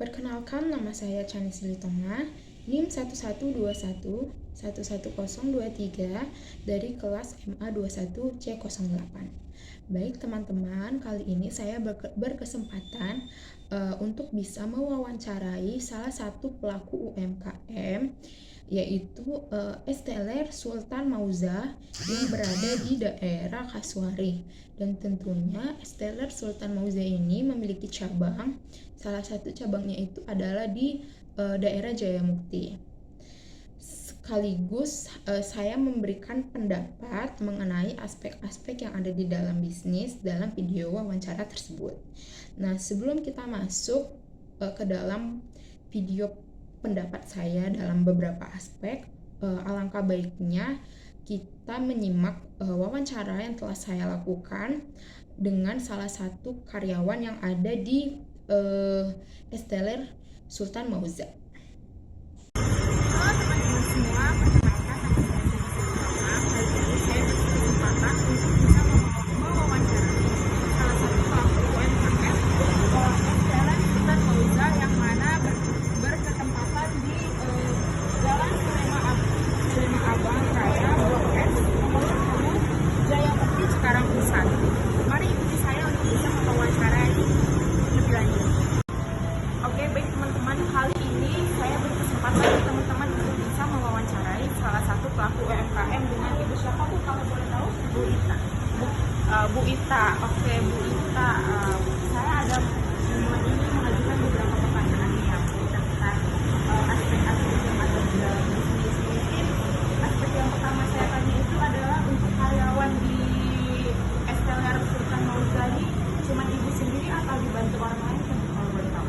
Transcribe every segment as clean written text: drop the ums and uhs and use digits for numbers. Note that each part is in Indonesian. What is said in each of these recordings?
Perkenalkan, nama saya Chani Silitonga, NIM 1121111023 dari kelas MA 21C08. Baik teman-teman, kali ini saya berkesempatan untuk bisa mewawancarai salah satu pelaku UMKM, yaitu Esteller Sultan Mauza yang berada di daerah Kasuari. Dan tentunya Esteller Sultan Mauza ini memiliki cabang. Salah satu cabangnya itu adalah di daerah Jayamukti. Sekaligus saya memberikan pendapat mengenai aspek-aspek yang ada di dalam bisnis dalam video wawancara tersebut. Nah, sebelum kita masuk ke dalam video pendapat saya dalam beberapa aspek, alangkah baiknya kita menyimak wawancara yang telah saya lakukan dengan salah satu karyawan yang ada di Esteller Sultan Mauza. Halo teman-teman semua, perkenalkan nama saya berkesempatan untuk bisa mewawancarai salah satu pelaku UMKM Esteller Sultan Mauza yang mana berketempatan di Jalan Sulema Abang Raya Blok S nomor 10 Jayamukti Cikarang Pusat. Mari ikuti saya untuk bisa mewawancarai lebih lanjut. Oke, baik teman-teman, kali ini saya berkesempatan teman-teman untuk bisa mewawancarai salah satu pelaku UMKM dengan ibu siapa Bu, kalau boleh tahu? Bu Ita. Bu Ita, oke Bu Ita. Saya ada ini mengajukan beberapa pertanyaan nih yang tentang aspek-aspek yang ada di dalam bisnis. Mungkin aspek yang pertama saya tanya itu adalah untuk karyawan di Esteller Sultan Mauza ini cuma ibu sendiri atau dibantu orang lain? Kalau boleh tahu.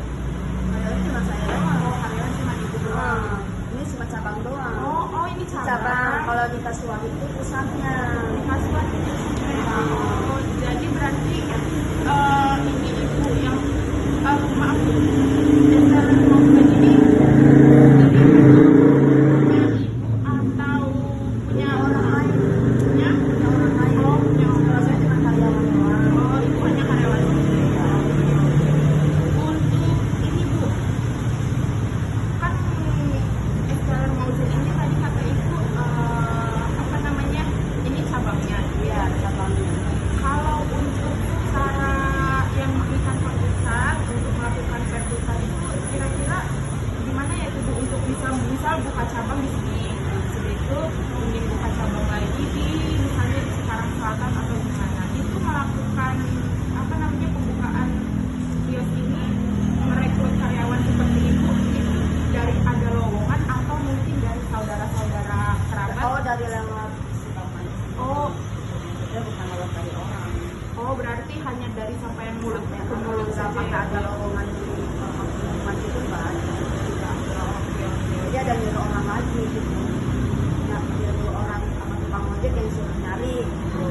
Karyawan cuma saya doang. Oh, karyawan cuma ibu doang. Ini cuma cabang doang. Oh, ini cabang. Kalau di Kasuari itu pusatnya. Di Kasuari itu pusatnya. Oh, jadi berarti ini ibu yang maaf, Esteller Mauza ini jadi punya ibu atau punya orang lain? Punya Orang lain. Oh, punya orang Kalau saya lain. cuma karyawan doang. Oh, ibu hanya karyawan sendiri. Untuk ini Bu, kan Esteller Mauza ini tadi kata ibu apa namanya, ini cabangnya. Iya, cabangnya. Kalau untuk cara yang di kantor pusat untuk melakukan vertikal itu kira-kira gimana ya Bu untuk bisa buka cabang di sini, habis itu ingin buka cabang lagi di misalnya di Cikarang Selatan atau di mana, itu melakukan apa namanya pembukaan kios ini, merekrut karyawan seperti itu dari ada lowongan atau mungkin dari saudara-saudara kerabat? Oh, dari lewat simpanan. Oh, Dia bukan lewat dari orang. oh berarti hanya dari sampaian mulut ke mulut Berapa saja. ada lowongan di pengumuman itu banyak. Oke, oke. Jadi ada nyuruh orang lagi gitu. Ya, nyuruh orang sama tukang ojek yang suruh nyari. Gitu.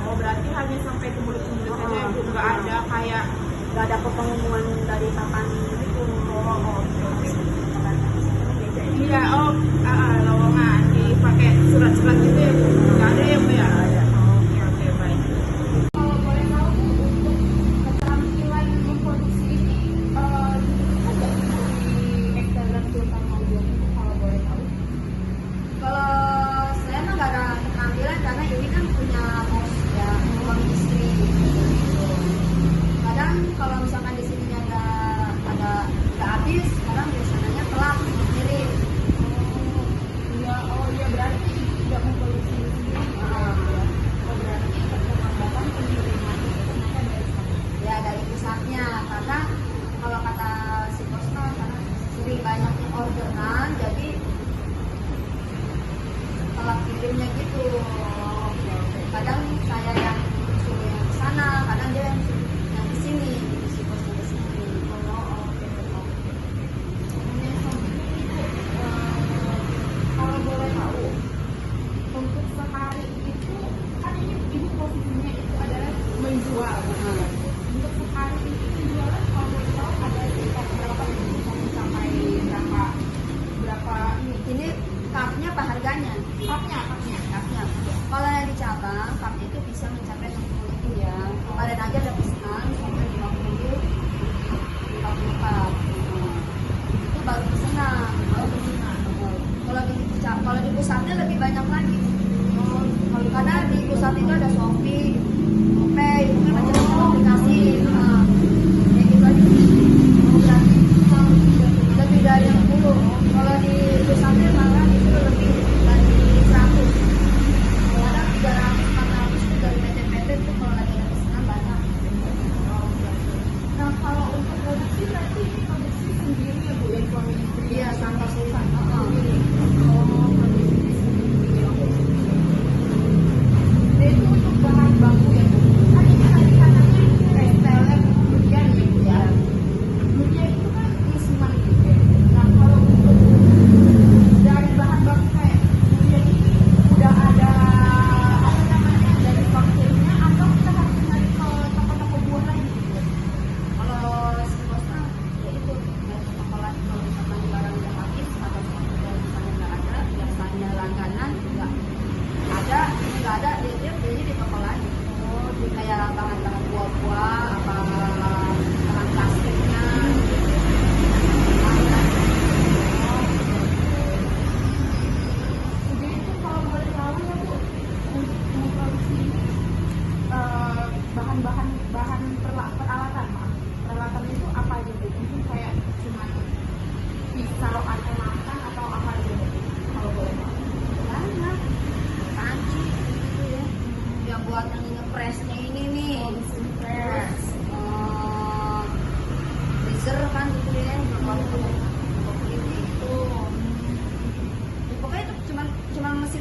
Oh berarti hanya sampai ke mulut saja ya Bu, nggak ada kayak Gak ada pengumuman dari papan gitu. oke. Beda ya. Iya, oh lowongan dipakai surat-surat gitu ya Bu, nggak ada ya Bu ya? Oke, oke, baik. Kalau boleh tahu Bu, untuk keterampilan memproduksi ini ada di Esteller Sultan Mauza itu, kalau boleh tahu? Kalau saya mah gak ada keterampilan karena ini kan punya kos ya, uang istri gitu. Kadang kalau misalkan di sini ada nggak habis, kadang biasanya telat kirim.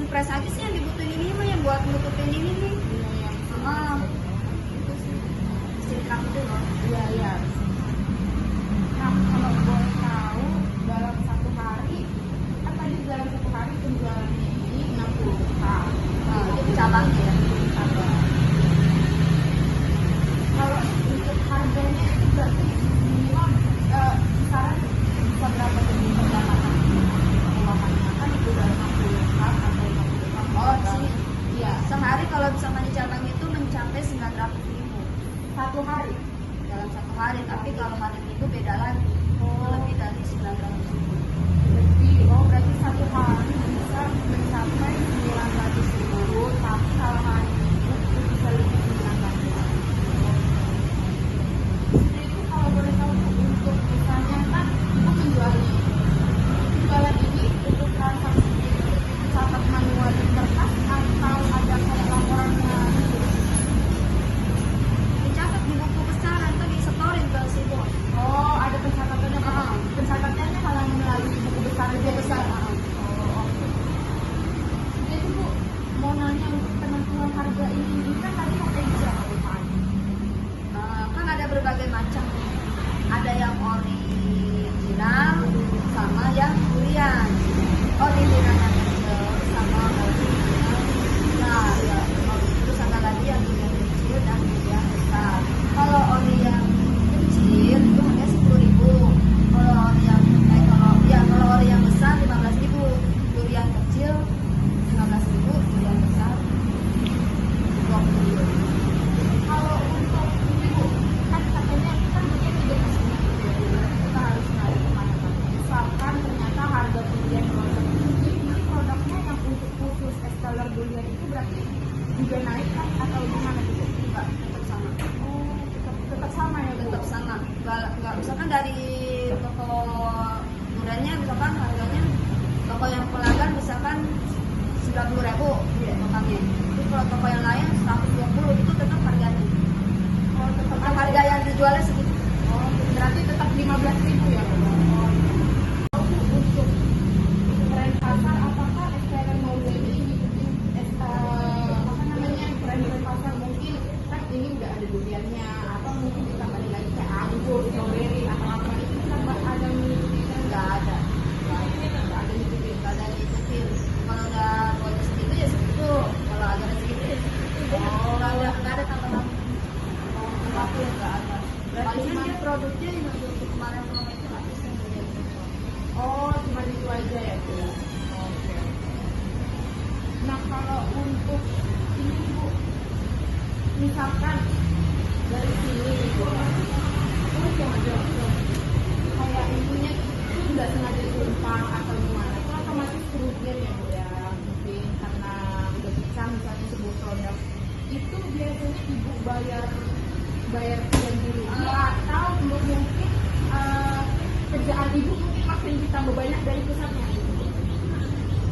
ngepres aja sih yang dibutuhin ini mah, yang buat nutupin ini nih. Itu sih singkat itu loh. Iya. Nah, kalau boleh tahu dalam satu hari, kan tadi dalam satu hari penjualannya ini 60 juta. Nah, itu cabangnya ya. Kalau untuk harganya itu berarti minimal kisaran bisa berapa tuh pendapatan pengeluarannya, kan itu udah 60 juta atau 50 juta. Oh, di sini. Iya, Sehari kalau misalkan di cabang itu mencapai 900.000 satu hari. dalam satu hari, tapi kalau hari Minggu beda lagi, lebih dari 900.000. Berarti satu hari bisa mencapai 900.000, tapi kalau hari Minggu itu bisa lebih 900. Jadi itu kalau boleh tahu untuk misalnya kan ibu penjualan ini untuk transaksinya itu catat manual di kertas atau ada kayak laporannya gitu? Dicatat di buku besar, nanti disetorin ke si bos. Oh, ada pencatatannya Pak. Pencatatannya kalau melalui buku besar aja besar. Jadi Bu, mau nanya untuk penentuan harga ini kan tadi pakai berapa Pak? Kan ada berbagai macam, ada yang original sama yang durian. Original yang kecil sama original. Nah, ya, terus ada lagi yang durian kecil dan durian besar. Kalau ori yang kecil itu hanya 10.000. Kalau ori yang kalau ori yang besar 15.000. Durian kecil 15.000, durian besar 20.000. Kalau untuk ini Bu, kan katanya kan mungkin tidak pastinya gitu ya Bu. Kita harus tahu kemana-mana. Misalkan ternyata harga durian melonjak tinggi, ini produknya yang untuk khusus esteller durian itu berarti juga naik kan atau gimana gitu? Enggak, tetap sama. Oh, tetap sama ya Bu? Tetap sama. Enggak misalkan dari toko duriannya misalkan harganya, toko yang pelanggan misalkan 90.000 totalnya. Terus kalau toko yang lain 120, itu tetap harganya. Oh, tetap Harga yang dijualnya segitu. Oh, berarti tetap 15.000 ya Bu? Oh, untuk tren pasar apakah esteller mau ini ngikutin apa namanya tren pasar mungkin kan ini udah ada duriannya atau mungkin ditambahin lagi kayak anggur, strawberry atau apa itu tambah ada ngikutin kan Enggak ada. nggak ada ngikutin. Enggak ada ngikutin. Kalau udah jualnya segitu ya segitu. Kalau ada segitu ya segitu. Enggak ada tambahan. Tapi enggak ada. Palingan dia produknya yang untuk kemarin itu habis yang durian. Oh, cuma itu aja ya Bu. Oke. Nah kalau untuk ini Bu, misalkan dari sini Bu, kayak intinya itu nggak sengaja tumpang atau gimana, itu otomatis kerugian ya Bu ya, mungkin karena udah pecah misalnya sebuah produk itu biasanya Ibu bayar sekian dulu atau mungkin kerjaan Ibu mungkin makin ditambah banyak dari pusatnya gitu.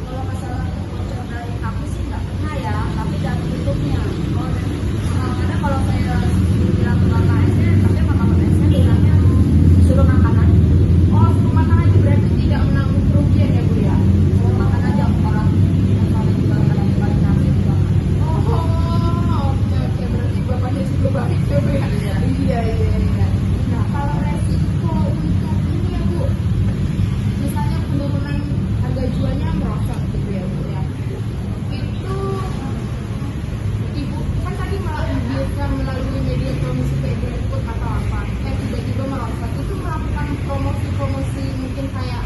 Kalau masalah bocor dari kamu sih nggak pernah ya, tapi dari tutupnya. Karena kalau saya bilang ke bapak SD, tapi bapak SD bilangnya suruh makan aja. Oh, suruh makan aja berarti tidak menanggung kerugian ya Bu ya? Suruh makan aja orang yang kalau juga kadang balik nasi juga. Oh, oke, berarti bapaknya juga baik ya Bu ya? Iya. Nah, kalau resiko untuk ini ya Bu, misalnya penurunan harga jualnya merosot gitu ya Bu ya, itu Ibu kan tadi bisa melalui media promosi kayak GrabFood atau apa, tiba-tiba merosot, itu melakukan promosi mungkin kayak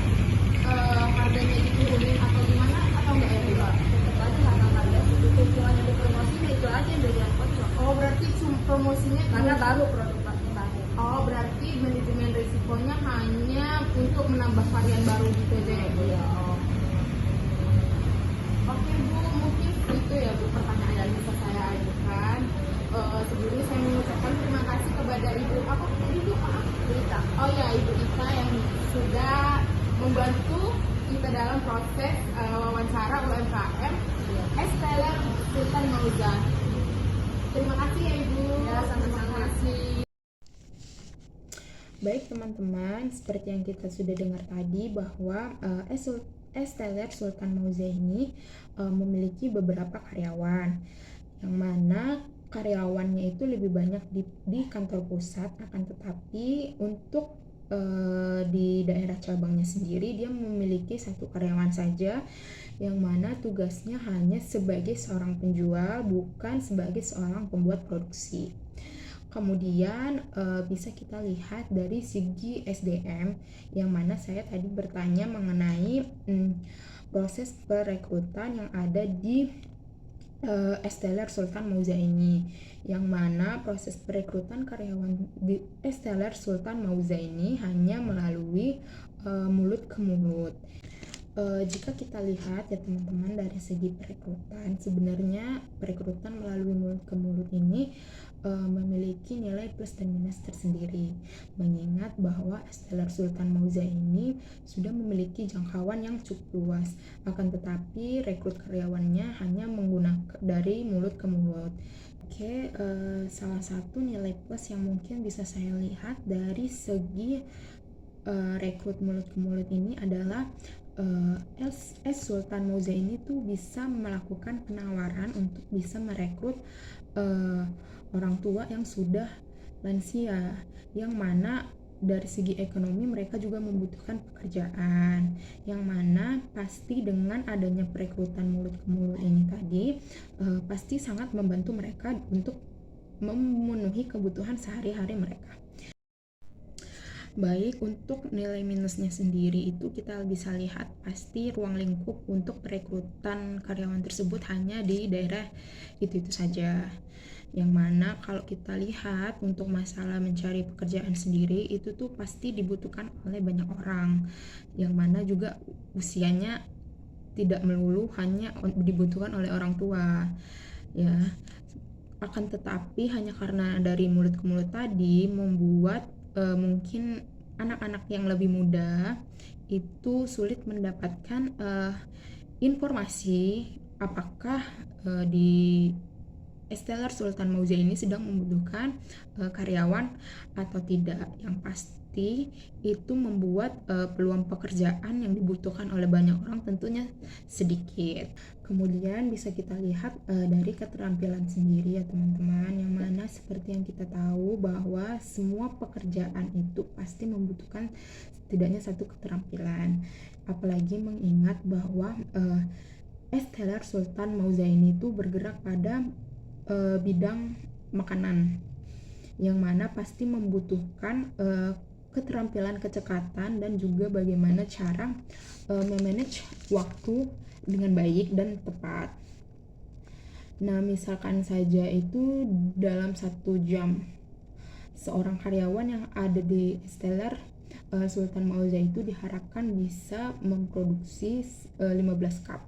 harganya diturunin atau gimana atau enggak ya Bu? Tetap aja harga itu cuma ada promosinya itu aja yang durian kocok. Oh, berarti promosinya Karena baru produknya baru. Oh, berarti manajemen risikonya hanya untuk menambah varian baru gitu aja ya Bu ya? Oke Bu, mungkin itu ya Bu pertanyaan yang bisa saya ajukan. Sebelumnya saya mengucapkan terima kasih kepada Ibu apa? Ibu maaf? Berita. Oh ya, Ibu Ita yang sudah membantu kita dalam proses wawancara UMKM Esteller Sultan Mauzan. Terima kasih ya Ibu. Ya, sama-sama. Terima kasih. Baik teman-teman, seperti yang kita sudah dengar tadi bahwa Esteller Sultan Mauza ini memiliki beberapa karyawan, yang mana karyawannya itu lebih banyak di kantor pusat, akan tetapi untuk di daerah cabangnya sendiri dia memiliki satu karyawan saja, yang mana tugasnya hanya sebagai seorang penjual, bukan sebagai seorang pembuat produksi. Kemudian bisa kita lihat dari segi SDM, yang mana saya tadi bertanya mengenai proses perekrutan yang ada di Esteller Sultan Mauza ini, yang mana proses perekrutan karyawan di Esteller Sultan Mauza ini hanya melalui mulut ke mulut. Jika kita lihat ya teman-teman, dari segi perekrutan, sebenarnya perekrutan melalui mulut ke mulut ini memiliki nilai plus dan minus tersendiri, mengingat bahwa Esteller Sultan Mauza ini sudah memiliki jangkauan yang cukup luas, akan tetapi rekrut karyawannya hanya menggunakan dari mulut ke mulut. Oke, salah satu nilai plus yang mungkin bisa saya lihat dari segi rekrut mulut ke mulut ini adalah Sultan Mauza ini tuh bisa melakukan penawaran untuk bisa merekrut orang tua yang sudah lansia, yang mana dari segi ekonomi mereka juga membutuhkan pekerjaan, yang mana pasti dengan adanya perekrutan mulut ke mulut ini tadi pasti sangat membantu mereka untuk memenuhi kebutuhan sehari-hari mereka. Baik, untuk nilai minusnya sendiri itu kita bisa lihat pasti ruang lingkup untuk perekrutan karyawan tersebut hanya di daerah itu saja, yang mana kalau kita lihat untuk masalah mencari pekerjaan sendiri itu tuh pasti dibutuhkan oleh banyak orang, yang mana juga usianya tidak melulu hanya dibutuhkan oleh orang tua ya. Akan tetapi hanya karena dari mulut ke mulut tadi membuat mungkin anak-anak yang lebih muda itu sulit mendapatkan informasi apakah di Esteller Sultan Mauza ini sedang membutuhkan karyawan atau tidak. Yang pasti itu membuat peluang pekerjaan yang dibutuhkan oleh banyak orang tentunya sedikit. Kemudian bisa kita lihat dari keterampilan sendiri ya teman-teman, yang mana seperti yang kita tahu bahwa semua pekerjaan itu pasti membutuhkan setidaknya satu keterampilan, apalagi mengingat bahwa Esteller Sultan Mauza ini tuh bergerak pada bidang makanan, yang mana pasti membutuhkan keterampilan kecekatan dan juga bagaimana cara memanage waktu dengan baik dan tepat. Nah, misalkan saja itu dalam 1 jam seorang karyawan yang ada di Esteller Sultan Mauza itu diharapkan bisa memproduksi 15 cup,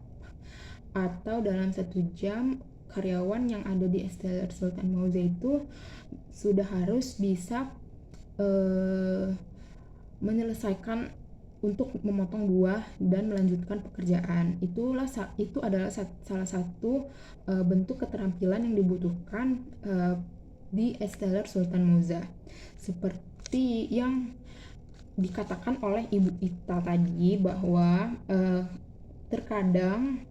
atau dalam 1 jam karyawan yang ada di Esteller Sultan Mauza itu sudah harus bisa menyelesaikan untuk memotong buah dan melanjutkan pekerjaan. Itu adalah salah satu bentuk keterampilan yang dibutuhkan di Esteller Sultan Mauza, seperti yang dikatakan oleh Ibu Ita tadi bahwa terkadang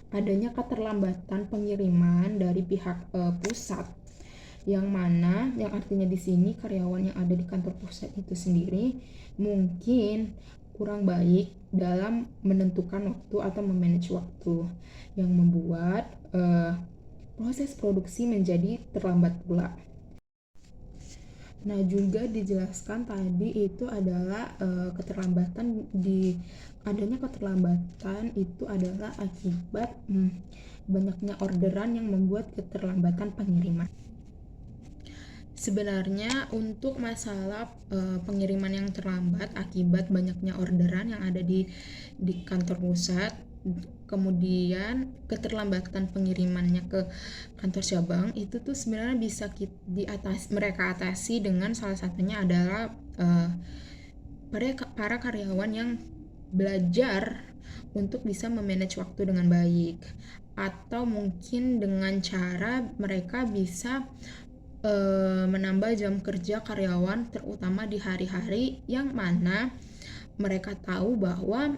adanya keterlambatan pengiriman dari pihak pusat, yang artinya di sini karyawan yang ada di kantor pusat itu sendiri mungkin kurang baik dalam menentukan waktu atau memanage waktu, yang membuat proses produksi menjadi terlambat pula. Nah, juga dijelaskan tadi itu adalah adanya keterlambatan itu adalah akibat banyaknya orderan yang membuat keterlambatan pengiriman. Sebenarnya untuk masalah pengiriman yang terlambat akibat banyaknya orderan yang ada di kantor pusat, kemudian keterlambatan pengirimannya ke kantor cabang, itu tuh sebenarnya bisa mereka atasi dengan salah satunya adalah para karyawan yang belajar untuk bisa memanage waktu dengan baik, atau mungkin dengan cara mereka bisa menambah jam kerja karyawan, terutama di hari-hari yang mana mereka tahu bahwa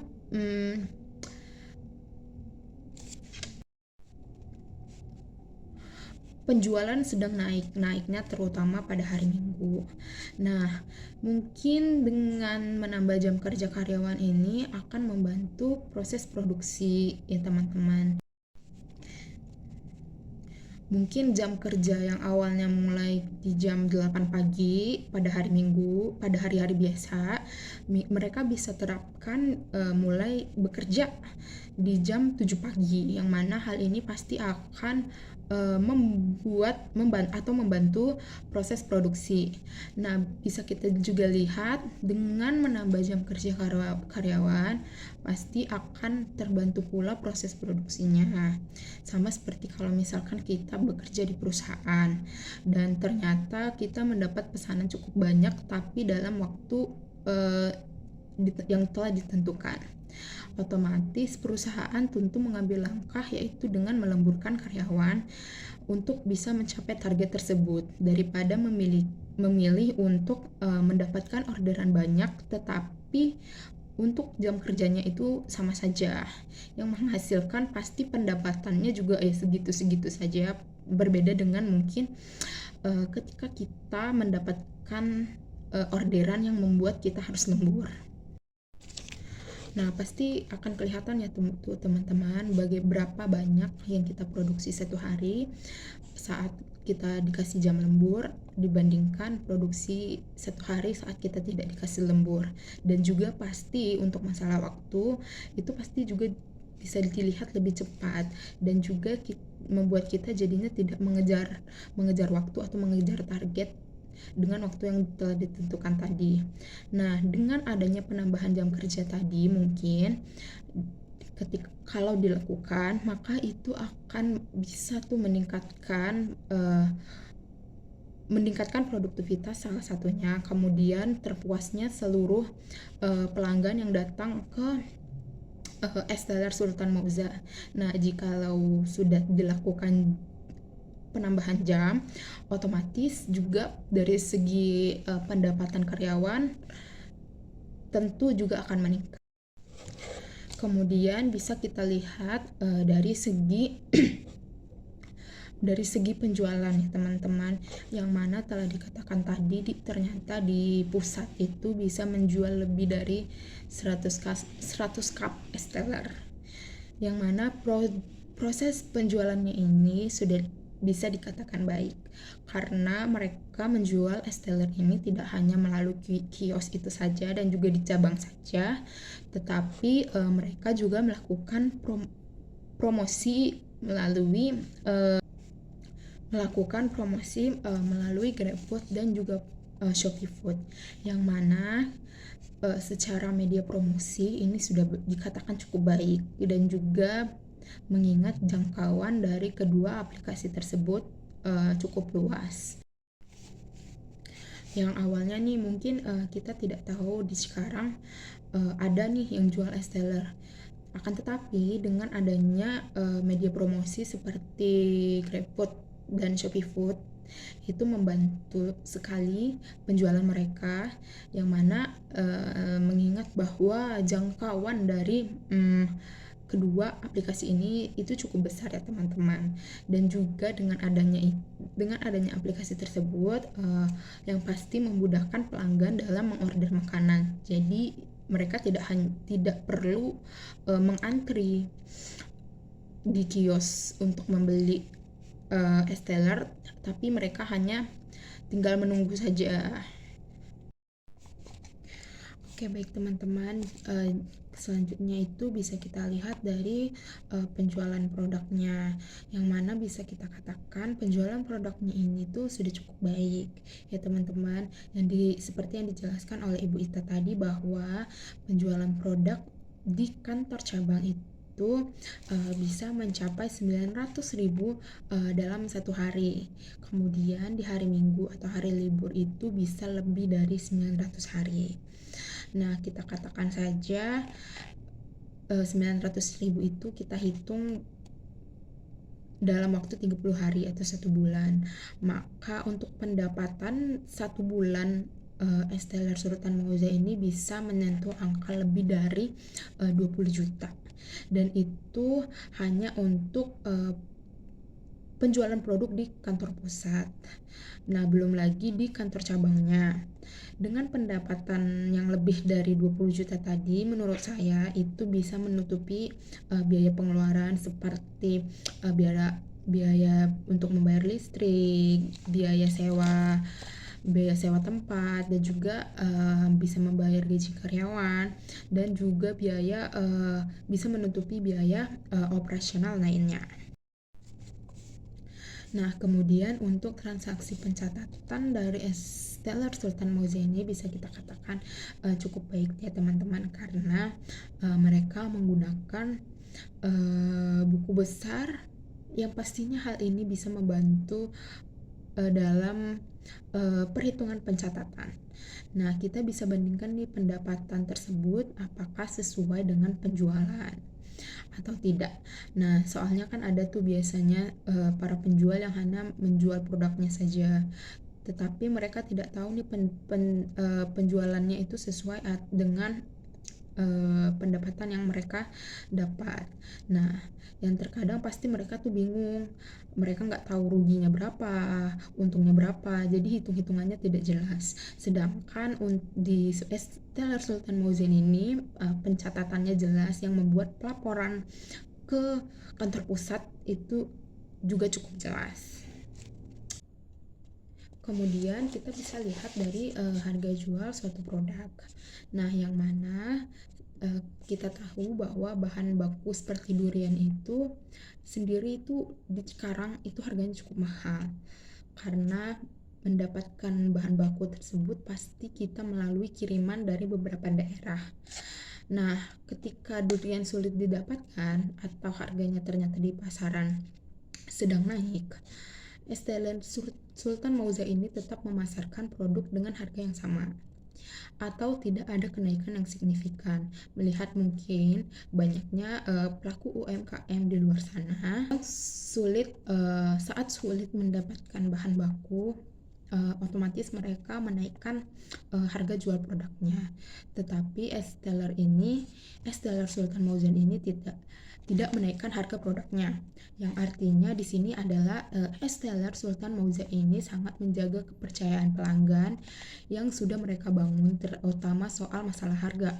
penjualan sedang naiknya terutama pada hari Minggu. Nah, mungkin dengan menambah jam kerja karyawan ini akan membantu proses produksi ya teman-teman. Mungkin jam kerja yang awalnya mulai di jam 8 pagi pada hari Minggu, pada hari-hari biasa, mereka bisa terapkan mulai bekerja di jam 7 pagi, yang mana hal ini pasti akan membantu proses produksi. Nah, bisa kita juga lihat dengan menambah jam kerja karyawan, pasti akan terbantu pula proses produksinya. Sama seperti kalau misalkan kita bekerja di perusahaan dan ternyata kita mendapat pesanan cukup banyak tapi dalam waktu yang telah ditentukan. Otomatis perusahaan tentu mengambil langkah yaitu dengan melemburkan karyawan untuk bisa mencapai target tersebut daripada memilih untuk mendapatkan orderan banyak tetapi untuk jam kerjanya itu sama saja, yang menghasilkan pasti pendapatannya juga segitu-segitu saja, berbeda dengan mungkin ketika kita mendapatkan orderan yang membuat kita harus lembur. Nah, pasti akan kelihatan ya tuh teman-teman berapa banyak yang kita produksi satu hari saat kita dikasih jam lembur dibandingkan produksi satu hari saat kita tidak dikasih lembur. Dan juga pasti untuk masalah waktu itu pasti juga bisa dilihat lebih cepat dan juga membuat kita jadinya tidak mengejar waktu atau mengejar target dengan waktu yang telah ditentukan tadi. Nah, dengan adanya penambahan jam kerja tadi mungkin kalau dilakukan maka itu akan bisa tuh meningkatkan produktivitas salah satunya, kemudian terpuasnya seluruh pelanggan yang datang ke Es Teler Sultan Mauza. Nah, jikalau sudah dilakukan penambahan jam, otomatis juga dari segi pendapatan karyawan tentu juga akan meningkat. Kemudian bisa kita lihat dari segi penjualan ya teman-teman, yang mana telah dikatakan tadi ternyata di pusat itu bisa menjual lebih dari 100 cup Es Teler, yang mana proses penjualannya ini sudah bisa dikatakan baik karena mereka menjual Es Teler ini tidak hanya melalui kios itu saja dan juga di cabang saja, tetapi mereka juga melakukan promosi melalui GrabFood dan juga ShopeeFood, yang mana secara media promosi ini sudah dikatakan cukup baik dan juga mengingat jangkauan dari kedua aplikasi tersebut cukup luas. Yang awalnya nih mungkin kita tidak tahu di sekarang ada nih yang jual Es Teler. Akan tetapi dengan adanya media promosi seperti GrabFood dan ShopeeFood itu membantu sekali penjualan mereka, yang mana mengingat bahwa jangkauan dari kedua aplikasi ini itu cukup besar ya teman-teman, dan juga dengan adanya aplikasi tersebut yang pasti memudahkan pelanggan dalam mengorder makanan. Jadi mereka tidak perlu mengantri di kios untuk membeli Es Teler, tapi mereka hanya tinggal menunggu saja. Oke, baik teman-teman, selanjutnya itu bisa kita lihat dari penjualan produknya, yang mana bisa kita katakan penjualan produknya ini tuh sudah cukup baik ya teman-teman, seperti yang dijelaskan oleh Ibu Ita tadi bahwa penjualan produk di kantor cabang itu bisa mencapai 900.000 dalam satu hari. Kemudian di hari Minggu atau hari libur itu bisa lebih dari 900 hari. Nah, kita katakan saja 900.000 itu kita hitung dalam waktu 30 hari atau 1 bulan. Maka untuk pendapatan 1 bulan Es Teler Sultan Mauza ini bisa menyentuh angka lebih dari 20 juta. Dan itu hanya untuk penjualan produk di kantor pusat. Nah, belum lagi di kantor cabangnya. Dengan pendapatan yang lebih dari 20 juta tadi, menurut saya itu bisa menutupi biaya pengeluaran seperti biaya untuk membayar listrik, biaya sewa tempat, dan juga bisa membayar gaji karyawan, dan juga bisa menutupi biaya operasional lainnya. Nah, kemudian untuk transaksi pencatatan dari Es Teler Sultan Mauza ini bisa kita katakan cukup baik ya teman-teman, karena mereka menggunakan buku besar yang pastinya hal ini bisa membantu dalam perhitungan pencatatan. Nah, kita bisa bandingkan nih pendapatan tersebut apakah sesuai dengan penjualan atau tidak. Nah, soalnya kan ada tuh biasanya para penjual yang hanya menjual produknya saja, tetapi mereka tidak tahu nih penjualannya itu sesuai dengan pendapatan yang mereka dapat. Nah, yang terkadang pasti mereka tuh bingung, mereka nggak tahu ruginya berapa, untungnya berapa, jadi hitung-hitungannya tidak jelas. Sedangkan di Es Teler Sultan Mauza ini pencatatannya jelas, yang membuat pelaporan ke kantor pusat itu juga cukup jelas. Kemudian kita bisa lihat dari harga jual suatu produk. Nah, yang mana kita tahu bahwa bahan baku seperti durian itu sendiri itu di Cikarang itu harganya cukup mahal, karena mendapatkan bahan baku tersebut pasti kita melalui kiriman dari beberapa daerah. Nah, ketika durian sulit didapatkan atau harganya ternyata di pasaran sedang naik, Es Teler Sultan Mauza ini tetap memasarkan produk dengan harga yang sama atau tidak ada kenaikan yang signifikan, melihat mungkin banyaknya pelaku UMKM di luar sana yang saat sulit mendapatkan bahan baku, otomatis mereka menaikkan harga jual produknya. Tetapi Es Teler Sultan Mauza ini tidak menaikkan harga produknya. Yang artinya di sini adalah Es Teler Sultan Mauza ini sangat menjaga kepercayaan pelanggan yang sudah mereka bangun, terutama soal masalah harga.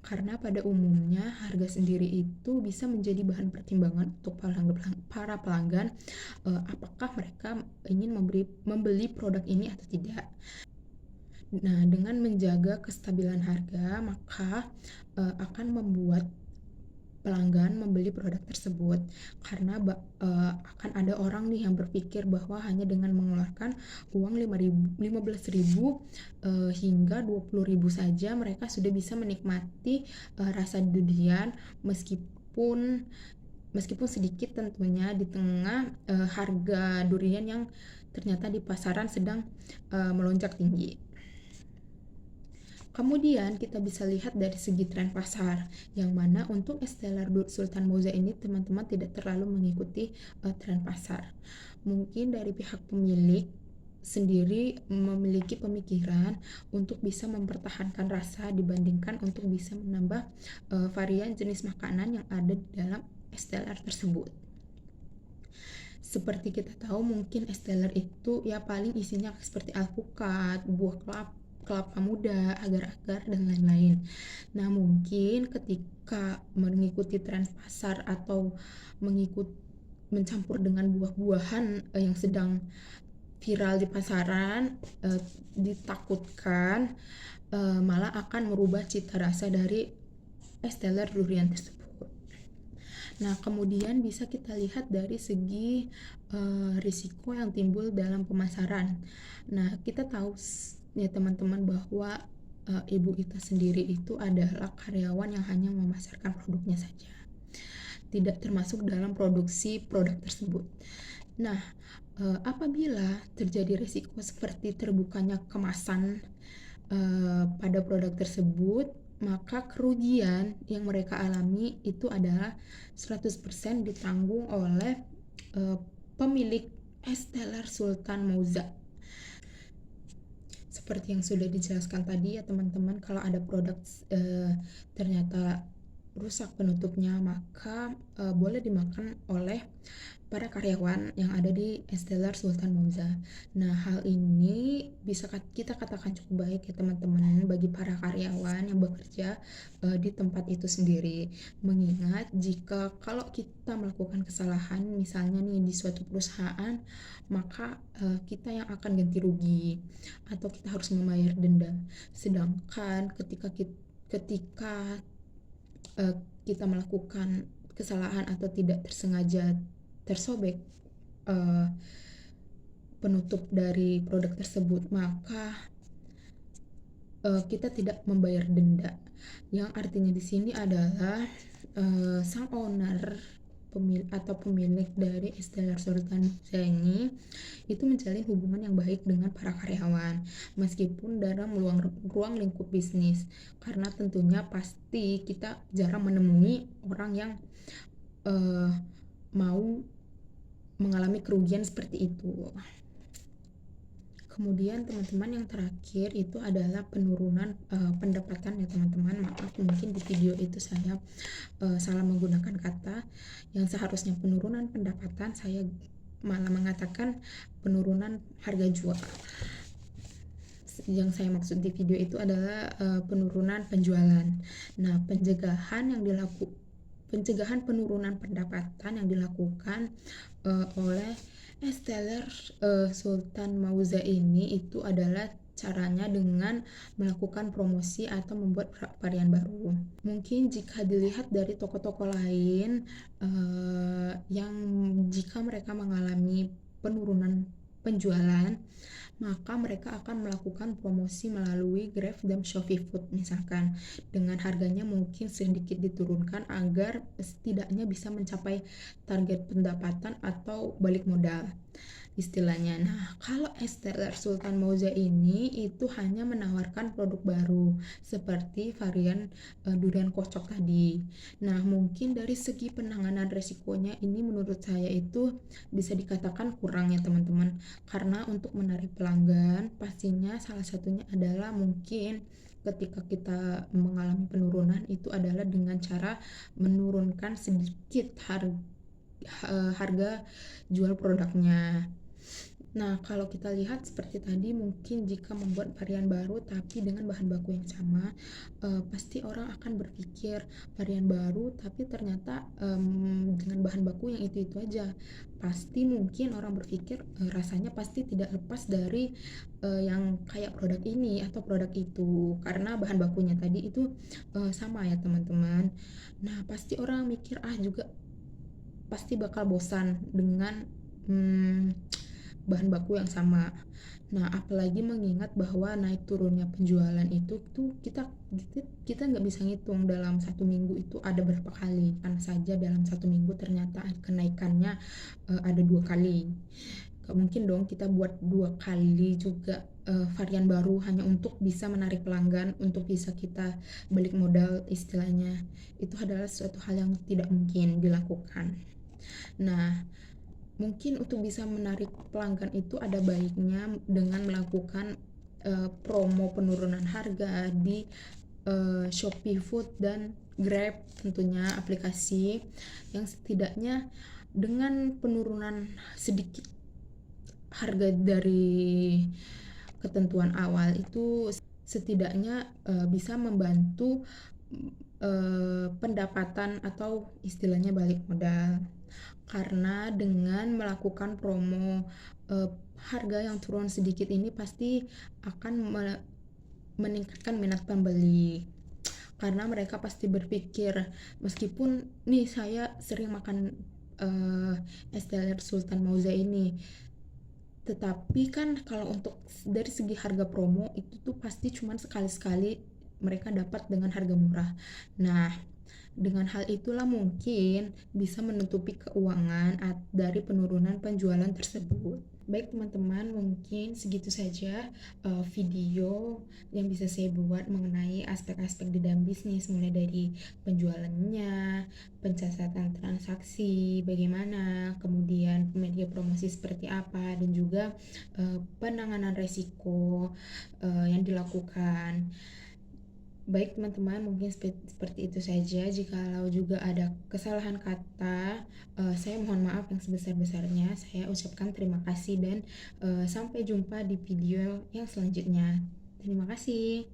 Karena pada umumnya harga sendiri itu bisa menjadi bahan pertimbangan untuk para pelanggan apakah mereka ingin membeli produk ini atau tidak. Nah, dengan menjaga kestabilan harga, maka akan membuat pelanggan membeli produk tersebut, karena akan ada orang nih yang berpikir bahwa hanya dengan mengeluarkan uang 15.000 hingga 20.000 saja mereka sudah bisa menikmati rasa durian, meskipun sedikit tentunya, di tengah harga durian yang ternyata di pasaran sedang melonjak tinggi. Kemudian kita bisa lihat dari segi tren pasar, yang mana untuk Es Teler Sultan Mauza ini teman-teman tidak terlalu mengikuti tren pasar. Mungkin dari pihak pemilik sendiri memiliki pemikiran untuk bisa mempertahankan rasa dibandingkan untuk bisa menambah varian jenis makanan yang ada di dalam Es Teler tersebut. Seperti kita tahu, mungkin Es Teler itu ya paling isinya seperti alpukat, buah kelapa muda, agar-agar, dan lain-lain. Nah, mungkin ketika mengikuti tren pasar atau mencampur dengan buah-buahan yang sedang viral di pasaran, ditakutkan malah akan merubah cita rasa dari Es Teler durian tersebut. Nah, kemudian bisa kita lihat dari segi risiko yang timbul dalam pemasaran. Nah, kita tahu ya teman-teman bahwa Ibu Ita sendiri itu adalah karyawan yang hanya memasarkan produknya saja, tidak termasuk dalam produksi produk tersebut. Nah, apabila terjadi risiko seperti terbukanya kemasan pada produk tersebut, maka kerugian yang mereka alami itu adalah 100% ditanggung oleh pemilik Es Teler Sultan Mauza. seperti yang sudah dijelaskan tadi ya teman-teman, kalau ada produk ternyata rusak penutupnya, maka boleh dimakan oleh para karyawan yang ada di Esteller Sultan Mauza. Nah, hal ini bisa kita katakan cukup baik ya teman-teman bagi para karyawan yang bekerja di tempat itu sendiri. Mengingat jika kalau kita melakukan kesalahan misalnya nih di suatu perusahaan, maka kita yang akan ganti rugi atau kita harus membayar denda. Sedangkan ketika kita melakukan kesalahan atau tidak tersengaja tersobek penutup dari produk tersebut, maka kita tidak membayar denda. Yang artinya di sini adalah sang owner pemilik dari Esteller Sultan Mauza ini itu menjalin hubungan yang baik dengan para karyawan meskipun dalam ruang lingkup bisnis, karena tentunya pasti kita jarang menemui orang yang mau mengalami kerugian seperti itu. Kemudian teman-teman yang terakhir itu adalah penurunan pendapatan ya teman-teman. Maaf, mungkin di video itu saya salah menggunakan kata. Yang seharusnya penurunan pendapatan, saya malah mengatakan penurunan harga jual. Yang saya maksud di video itu adalah penurunan penjualan. Nah, pencegahan penurunan pendapatan yang dilakukan oleh Esteller Sultan Mauza ini itu adalah caranya dengan melakukan promosi atau membuat varian baru. Mungkin jika dilihat dari toko-toko lain yang jika mereka mengalami penurunan penjualan, maka mereka akan melakukan promosi melalui Grab dan Shopee Food misalkan, dengan harganya mungkin sedikit diturunkan agar setidaknya bisa mencapai target pendapatan atau balik modal istilahnya. Nah, kalau Esteller Sultan Mauza ini itu hanya menawarkan produk baru seperti varian durian kocok tadi. Nah, mungkin dari segi penanganan resikonya ini menurut saya itu bisa dikatakan kurang ya teman-teman, karena untuk menarik pelanggan pastinya salah satunya adalah mungkin ketika kita mengalami penurunan itu adalah dengan cara menurunkan sedikit harga jual produknya. Nah, kalau kita lihat seperti tadi, mungkin jika membuat varian baru tapi dengan bahan baku yang sama, pasti orang akan berpikir varian baru tapi ternyata dengan bahan baku yang itu-itu aja. Pasti mungkin orang berpikir rasanya pasti tidak lepas dari yang kayak produk ini atau produk itu, karena bahan bakunya tadi itu sama ya teman-teman. Nah, pasti orang mikir juga pasti bakal bosan dengan bahan baku yang sama. Nah, apalagi mengingat bahwa naik turunnya penjualan itu tuh kita nggak bisa ngitung dalam satu minggu itu ada berapa kali, karena saja dalam satu minggu ternyata kenaikannya ada 2 kali. Gak mungkin dong kita buat 2 kali juga varian baru hanya untuk bisa menarik pelanggan, untuk bisa kita balik modal istilahnya. Itu adalah suatu hal yang tidak mungkin dilakukan. Nah, mungkin untuk bisa menarik pelanggan itu ada baiknya dengan melakukan promo penurunan harga di Shopee Food dan Grab, tentunya aplikasi yang setidaknya dengan penurunan sedikit harga dari ketentuan awal itu setidaknya bisa membantu pendapatan atau istilahnya balik modal. Karena dengan melakukan promo harga yang turun sedikit ini pasti akan meningkatkan minat pembeli, karena mereka pasti berpikir meskipun nih saya sering makan Esteller Sultan Mauza ini, tetapi kan kalau untuk dari segi harga promo itu tuh pasti cuma sekali-sekali mereka dapat dengan harga murah. Nah, dengan hal itulah mungkin bisa menutupi keuangan dari penurunan penjualan tersebut. Baik teman-teman, mungkin segitu saja video yang bisa saya buat mengenai aspek-aspek di dalam bisnis, mulai dari penjualannya, pencatatan transaksi, bagaimana, kemudian media promosi seperti apa, dan juga penanganan resiko yang dilakukan. Baik teman-teman, mungkin seperti itu saja. Jikalau juga ada kesalahan kata, saya mohon maaf yang sebesar-besarnya. Saya ucapkan terima kasih dan sampai jumpa di video yang selanjutnya. Terima kasih.